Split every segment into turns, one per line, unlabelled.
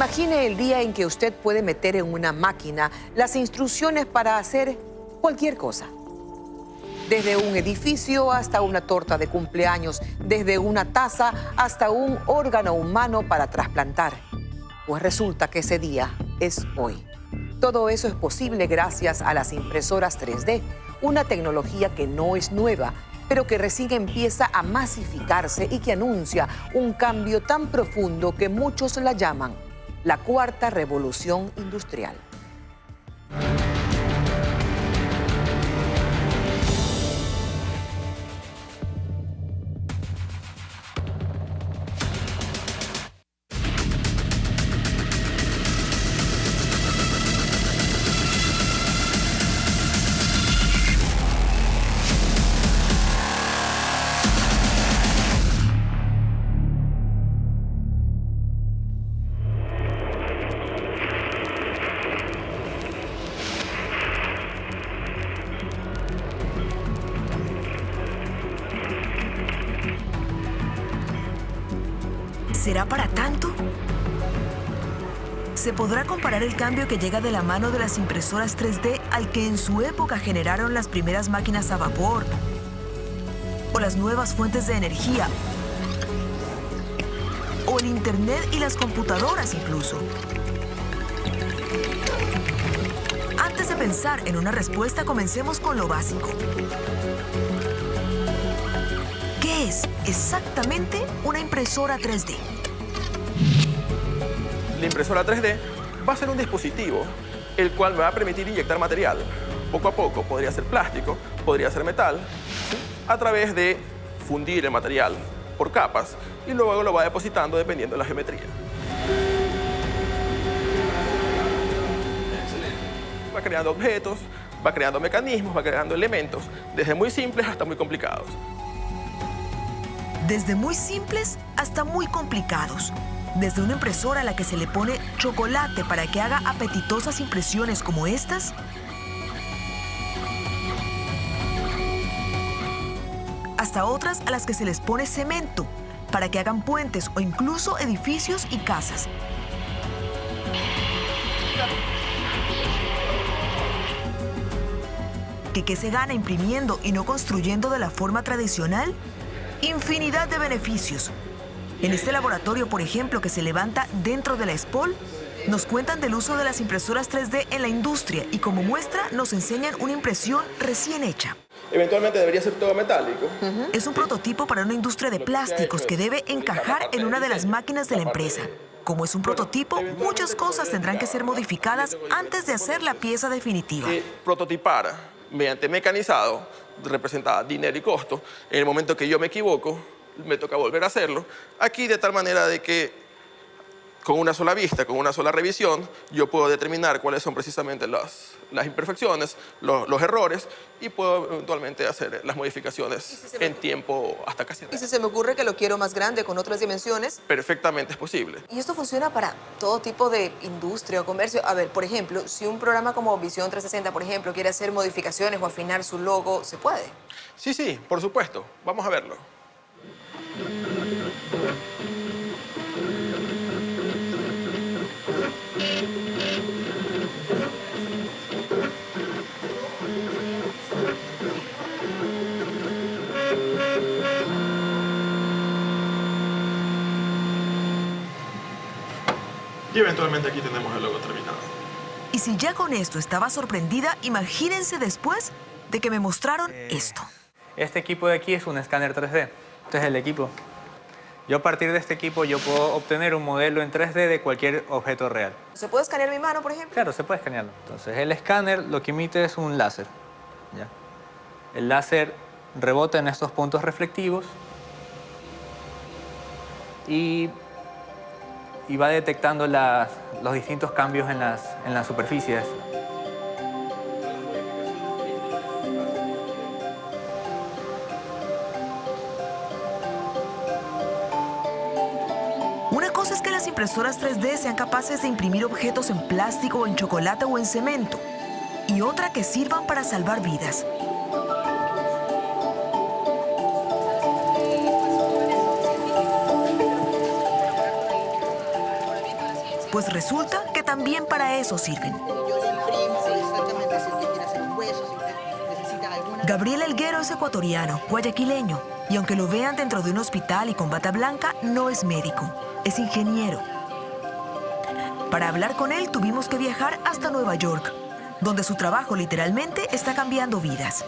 Imagine el día en que usted puede meter en una máquina las instrucciones para hacer cualquier cosa. Desde un edificio hasta una torta de cumpleaños, desde una taza hasta un órgano humano para trasplantar. Pues resulta que ese día es hoy. Todo eso es posible gracias a las impresoras 3D, una tecnología que no es nueva, pero que recién empieza a masificarse y que anuncia un cambio tan profundo que muchos la llaman la cuarta revolución industrial.
¿Será para tanto? ¿Se podrá comparar el cambio que llega de la mano de las impresoras 3D al que en su época generaron las primeras máquinas a vapor? ¿O las nuevas fuentes de energía? ¿O el Internet y las computadoras incluso? Antes de pensar en una respuesta, comencemos con lo básico. ¿Qué es exactamente una impresora 3D?
La impresora 3D va a ser un dispositivo el cual me va a permitir inyectar material. Poco a poco podría ser plástico, podría ser metal, ¿sí? A través de fundir el material por capas y luego lo va depositando dependiendo de la geometría. Va creando objetos, va creando mecanismos, va creando elementos, desde muy simples hasta muy complicados.
Desde muy simples hasta muy complicados. Desde una impresora a la que se le pone chocolate para que haga apetitosas impresiones como estas, hasta otras a las que se les pone cemento para que hagan puentes o incluso edificios y casas. ¿Qué se gana imprimiendo y no construyendo de la forma tradicional? Infinidad de beneficios. En este laboratorio, por ejemplo, que se levanta dentro de la SPOL, nos cuentan del uso de las impresoras 3D en la industria y como muestra nos enseñan una impresión recién hecha.
Eventualmente debería ser todo metálico.
Es un prototipo para una industria de plásticos que debe encajar en una de las máquinas de la empresa. Como es un prototipo, muchas cosas tendrán que ser modificadas antes de hacer la pieza definitiva.
Prototipar mediante mecanizado representa dinero y costo. En el momento que yo me equivoco, me toca volver a hacerlo. Aquí de tal manera de que con una sola vista, con una sola revisión, yo puedo determinar cuáles son precisamente las imperfecciones, los errores y puedo eventualmente hacer las modificaciones en tiempo hasta casi real.
¿Y si se me ocurre que lo quiero más grande, con otras dimensiones?
Perfectamente es posible.
Y esto funciona para todo tipo de industria o comercio. A ver, por ejemplo, si un programa como Visión 360, por ejemplo, quiere hacer modificaciones o afinar su logo, ¿se puede?
Sí, sí, por supuesto. Vamos a verlo. Y eventualmente aquí tenemos el logo terminado.
Y si ya con esto estaba sorprendida, imagínense después de que me mostraron esto.
Este equipo de aquí es un escáner 3D. Este es el equipo. Yo a partir de este equipo yo puedo obtener un modelo en 3D de cualquier objeto real.
¿Se puede escanear mi mano, por ejemplo?
Claro, se puede escanearlo. Entonces el escáner lo que emite es un láser. ¿Ya? El láser rebota en estos puntos reflectivos y va detectando los distintos cambios en las superficies.
Una cosa es que las impresoras 3D sean capaces de imprimir objetos en plástico, en chocolate o en cemento, y otra que sirvan para salvar vidas. pues resulta que también para eso sirven. Gabriel Helguero es ecuatoriano, guayaquileño, y aunque lo vean dentro de un hospital y con bata blanca, no es médico, es ingeniero. Para hablar con él tuvimos que viajar hasta Nueva York, donde su trabajo literalmente está cambiando vidas.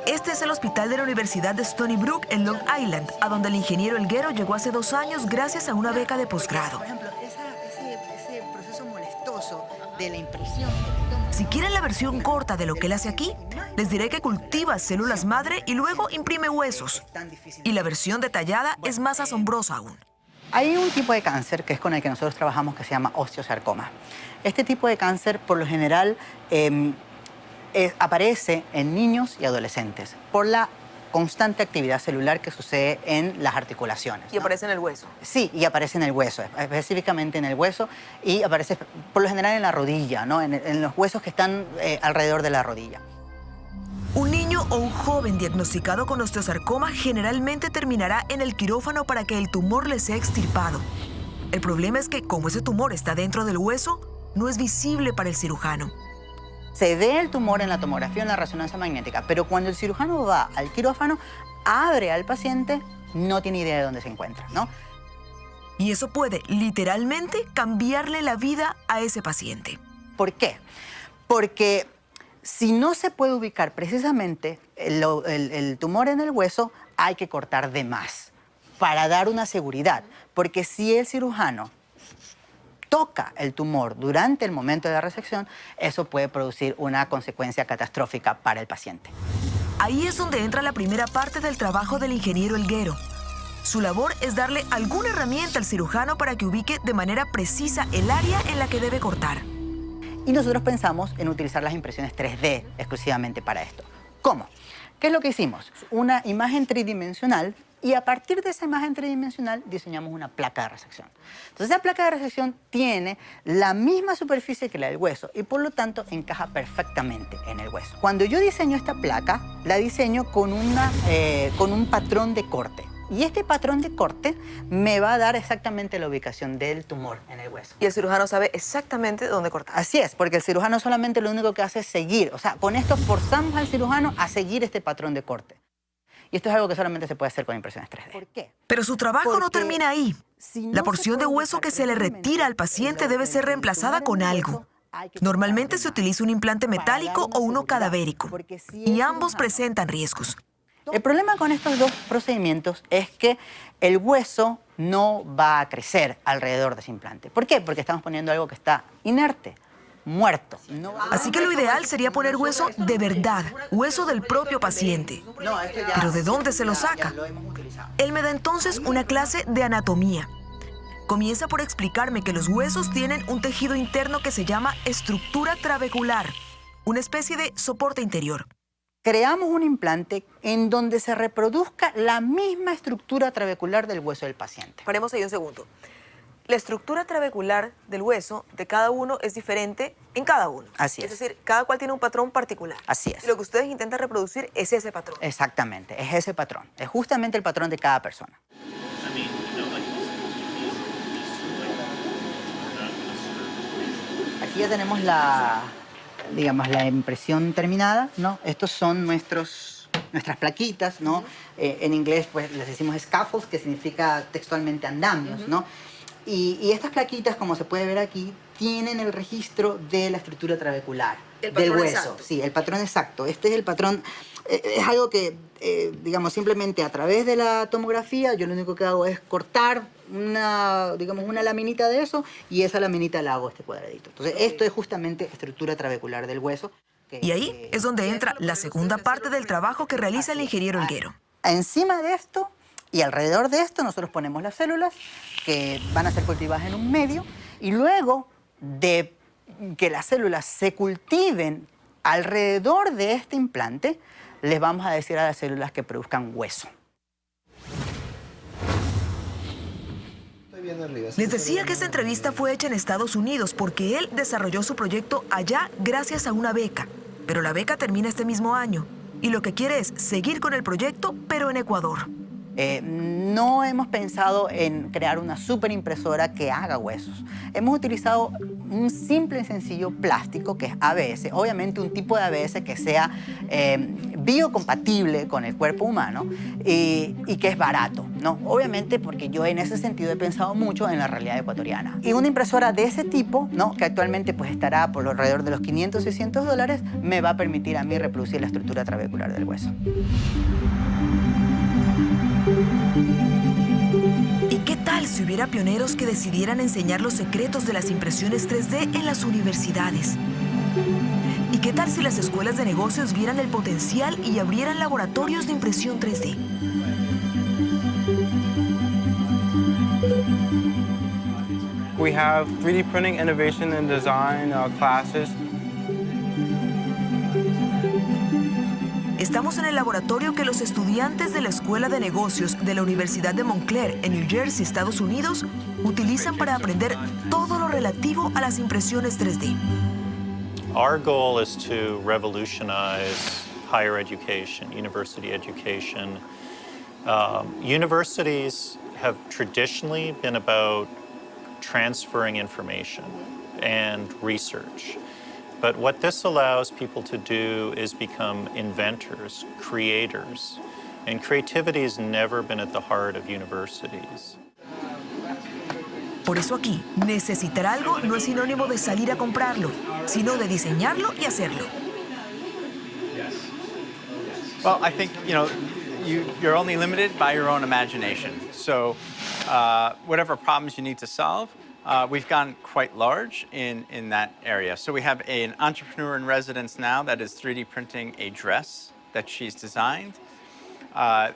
Este es el hospital de la Universidad de Stony Brook en Long Island, a donde el ingeniero Helguero llegó hace 2 años gracias a una beca de posgrado.
Por ejemplo, ese proceso molestoso de la impresión.
Si quieren la versión corta de lo que él hace aquí, les diré que cultiva células madre y luego imprime huesos. Y la versión detallada es más asombrosa aún.
Hay un tipo de cáncer que es con el que nosotros trabajamos que se llama osteosarcoma. Este tipo de cáncer, por lo general, aparece en niños y adolescentes por la constante actividad celular que sucede en las articulaciones.
Y aparece en el hueso.
Sí, y aparece en el hueso, específicamente en el hueso, y aparece por lo general en la rodilla, ¿no? En los huesos que están alrededor de la rodilla.
Un niño o un joven diagnosticado con osteosarcoma generalmente terminará en el quirófano para que el tumor le sea extirpado. El problema es que, como ese tumor está dentro del hueso, no es visible para el cirujano.
Se ve el tumor en la tomografía o en la resonancia magnética, pero cuando el cirujano va al quirófano, abre al paciente, no tiene idea de dónde se encuentra, ¿no?
Y eso puede, literalmente, cambiarle la vida a ese paciente.
¿Por qué? Porque si no se puede ubicar precisamente el tumor en el hueso, hay que cortar de más para dar una seguridad. Porque si el cirujano toca el tumor durante el momento de la resección, eso puede producir una consecuencia catastrófica para el paciente.
Ahí es donde entra la primera parte del trabajo del ingeniero Helguero. Su labor es darle alguna herramienta al cirujano para que ubique de manera precisa el área en la que debe cortar.
Y nosotros pensamos en utilizar las impresiones 3D exclusivamente para esto. ¿Cómo? ¿Qué es lo que hicimos? Una imagen tridimensional, y a partir de esa imagen tridimensional diseñamos una placa de resección. Entonces esa placa de resección tiene la misma superficie que la del hueso y por lo tanto encaja perfectamente en el hueso. Cuando yo diseño esta placa, la diseño con un patrón de corte. Y este patrón de corte me va a dar exactamente la ubicación del tumor en el hueso.
Y el cirujano sabe exactamente dónde cortar.
Así es, porque el cirujano solamente lo único que hace es seguir. O sea, con esto forzamos al cirujano a seguir este patrón de corte. Y esto es algo que solamente se puede hacer con impresiones 3D. ¿Por qué?
Pero su trabajo no termina ahí.
Si no
La porción de hueso que se le retira al paciente debe ser reemplazada con algo. Normalmente se utiliza un implante metálico o uno cadavérico. Y ambos presentan riesgos.
El problema con estos dos procedimientos es que el hueso no va a crecer alrededor de ese implante. ¿Por qué? Porque estamos poniendo algo que está inerte, muerto.
Así que lo ideal sería poner hueso de verdad, hueso del propio paciente. ¿Pero de dónde se lo saca? Él me da entonces una clase de anatomía. Comienza por explicarme que los huesos tienen un tejido interno que se llama estructura trabecular, una especie de soporte interior.
Creamos un implante en donde se reproduzca la misma estructura trabecular del hueso del paciente.
Paremos ahí un segundo. La estructura trabecular del hueso de cada uno es diferente en cada uno.
Así es.
Es decir, cada cual tiene un patrón particular.
Así es.
Y lo que ustedes intentan reproducir es ese patrón.
Exactamente, es ese patrón. Es justamente el patrón de cada persona. Aquí ya tenemos la impresión terminada, ¿no? Estos son nuestras plaquitas, ¿no? En inglés, pues, les decimos scaffolds, que significa textualmente andamios, ¿no? Y estas plaquitas, como se puede ver aquí, tienen el registro de la estructura trabecular del hueso.
Exacto.
Sí, el patrón exacto. Este es el patrón. Es algo que, digamos, simplemente a través de la tomografía, yo lo único que hago es cortar una laminita de eso y esa laminita la hago este cuadradito. Entonces, esto es justamente estructura trabecular del hueso.
Y ahí es donde entra la segunda parte del trabajo que realiza el ingeniero Helguero.
Encima de esto y alrededor de esto nosotros ponemos las células que van a ser cultivadas en un medio y luego de que las células se cultiven alrededor de este implante, les vamos a decir a las células que produzcan hueso.
Les decía que esta entrevista fue hecha en Estados Unidos porque él desarrolló su proyecto allá gracias a una beca. Pero la beca termina este mismo año y lo que quiere es seguir con el proyecto, pero en Ecuador.
no hemos pensado en crear una superimpresora que haga huesos. Hemos utilizado un simple y sencillo plástico que es ABS, obviamente un tipo de ABS que sea biocompatible con el cuerpo humano y que es barato, ¿no? Obviamente porque yo en ese sentido he pensado mucho en la realidad ecuatoriana. Y una impresora de ese tipo, ¿no? Que actualmente pues estará por alrededor de los $500, $600, me va a permitir a mí reproducir la estructura trabecular del hueso.
¿Y qué tal si hubiera pioneros que decidieran enseñar los secretos de las impresiones 3D en las universidades? ¿Y qué tal si las escuelas de negocios vieran el potencial y abrieran laboratorios de impresión 3D?
We have 3D printing, innovation, and design classes.
Estamos en el laboratorio que los estudiantes de la Escuela de Negocios de la Universidad de Montclair, en New Jersey, Estados Unidos, utilizan para aprender todo lo relativo a las impresiones 3D.
Our goal is to revolutionize higher education, university education. Universities have traditionally been about transferring information and research. But what this allows people to do is become inventors, creators. And creativity has never been at the heart of universities.
Por eso aquí, necesitar algo no es sinónimo de salir a comprarlo, sino de diseñarlo y hacerlo.
Well, I think, you're only limited by your own imagination. So whatever problems you need to solve, we've gone quite large in that area. So we have an entrepreneur in residence now that is 3D printing a dress that she's designed.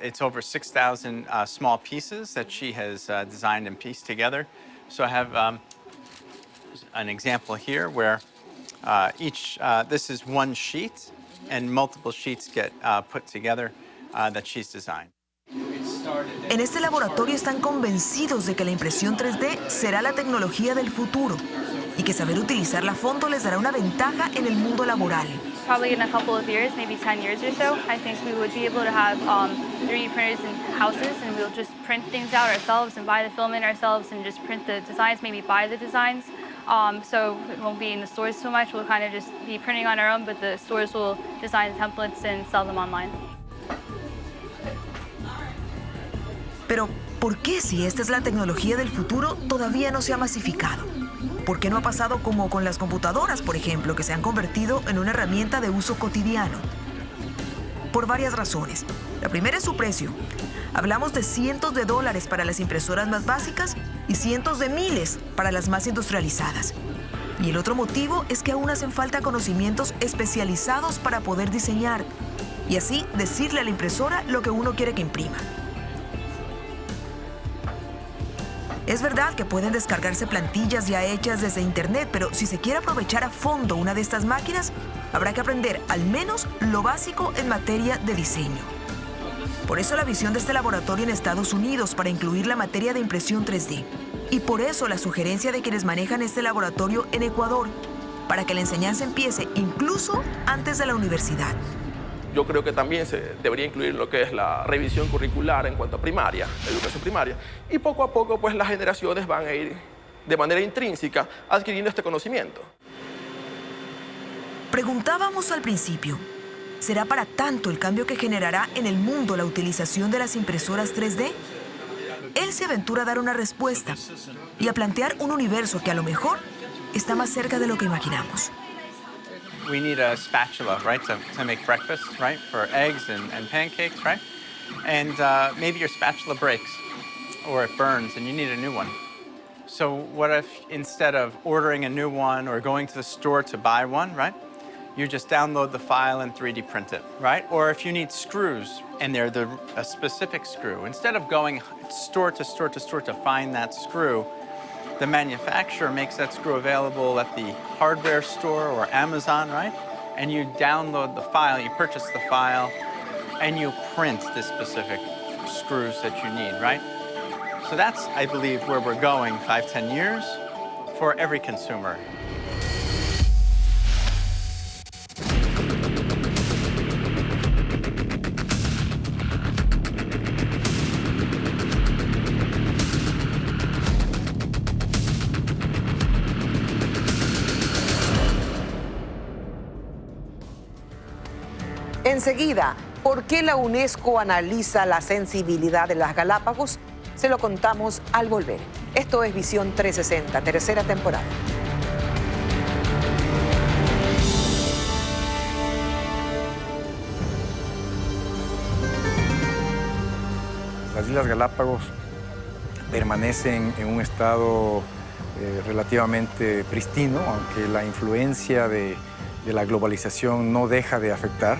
It's over 6,000 small pieces that she has designed and pieced together. So I have an example here where this is one sheet and multiple sheets get put together that she's designed.
En este laboratorio están convencidos de que la impresión 3D será la tecnología del futuro y que saber utilizarla a fondo les dará una ventaja en el mundo laboral.
Probably in a couple of years, maybe 10 years or so, I think we would be able to have 3D printers in houses, and we'll just print things out ourselves and buy the filament ourselves and just print the designs, maybe buy the designs. So it won't be in the stores so much. We'll kind of just be printing on our own, but the stores will design the templates and sell them online.
Pero, ¿por qué si esta es la tecnología del futuro todavía no se ha masificado? ¿Por qué no ha pasado como con las computadoras, por ejemplo, que se han convertido en una herramienta de uso cotidiano? Por varias razones. La primera es su precio. Hablamos de cientos de dólares para las impresoras más básicas y cientos de miles para las más industrializadas. Y el otro motivo es que aún hacen falta conocimientos especializados para poder diseñar y así decirle a la impresora lo que uno quiere que imprima. Es verdad que pueden descargarse plantillas ya hechas desde internet, pero si se quiere aprovechar a fondo una de estas máquinas, habrá que aprender al menos lo básico en materia de diseño. Por eso la visión de este laboratorio en Estados Unidos para incluir la materia de impresión 3D. Y por eso la sugerencia de quienes manejan este laboratorio en Ecuador, para que la enseñanza empiece incluso antes de la universidad.
Yo creo que también se debería incluir lo que es la revisión curricular en cuanto a primaria, educación primaria. Y poco a poco, pues, las generaciones van a ir de manera intrínseca adquiriendo este conocimiento.
Preguntábamos al principio, ¿será para tanto el cambio que generará en el mundo la utilización de las impresoras 3D? Él se aventura a dar una respuesta y a plantear un universo que a lo mejor está más cerca de lo que imaginamos.
We need a spatula, right, to make breakfast, right, for eggs and pancakes, right? And maybe your spatula breaks or it burns and you need a new one. So what if instead of ordering a new one or going to the store to buy one, right, you just download the file and 3D print it, right? Or if you need screws and they're a specific screw, instead of going store to store to store to find that screw, the manufacturer makes that screw available at the hardware store or Amazon, right? And you download the file, you purchase the file, and you print the specific screws that you need, right? So that's, I believe, where we're going 5-10 years for every consumer.
enseguida, ¿por qué la UNESCO analiza la sensibilidad de las Galápagos? Se lo contamos al volver. Esto es Visión 360, tercera temporada.
Las Islas Galápagos permanecen en un estado relativamente pristino, aunque la influencia de la globalización no deja de afectar.